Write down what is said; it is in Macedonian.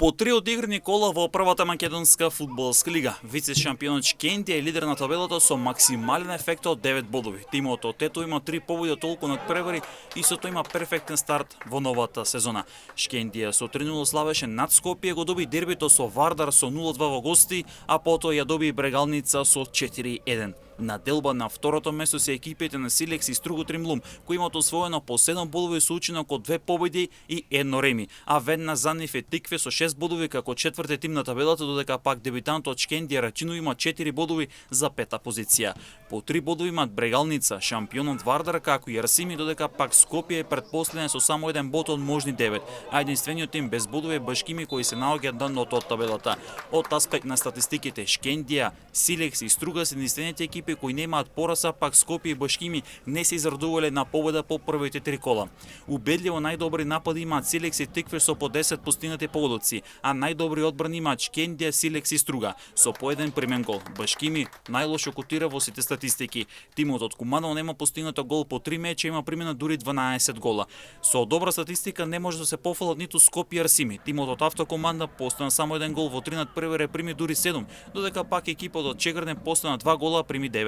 По 3 одиграни кола во првата македонска фудбалска лига, вице-шампионот Шкендија е лидер на табелата со максимален ефект од 9 бодови. Тимот од Тето има 3 победи од толку надпревари и со тоа има перфектен старт во новата сезона. Шкендија со 3-0 славеше над Скопје, го доби дербито со Вардар со 0-2 во гости, а потоа ја доби Брегалница со 4-1. На делба на второто место се екипите на Силекс и Струготримлум, кои имаат освоено по 7 бодови со учинок од 2 победи и 1 реми, а веднаш за нив е Тикве со 6 бодови како четврти тим на табелата, додека пак дебитантот Шкендија Рачино има 4 бодови за пета позиција. По 3 бодови имаат Брегалница, шампионот Вардар, како и Арсими, додека пак Скопје е претпоследен со само 1 бод од можни 9, а единствениот тим без бодови е Башкими, кои се наоѓаат на дното од табелата. Од аспект на статистиките, Шкендија, Силекс и Струга се единствените екипи кои немаат пораса, пак Скопје и Башкими не се израдувале на победа по првите 3 кола. Убедливо најдобри напади имаат Силекс и Тикве со по 10 постигнати погодоци, а најдобри одбрани имаат Шкендија, Силекс и Струга со по 1 примен гол. Башкими најлошо котира во сите статистики. Тимот од Куманово нема постигнато гол по 3 меча, има примена дури 12 гола. Со добра статистика не може да се пофалат ниту Скопје и Арсими. Тимот од Автокоманда постигна само 1 гол во 3 надпревари, прими дури 7, додека пак екипот од Чегрне постигна 2 гола, прими 9.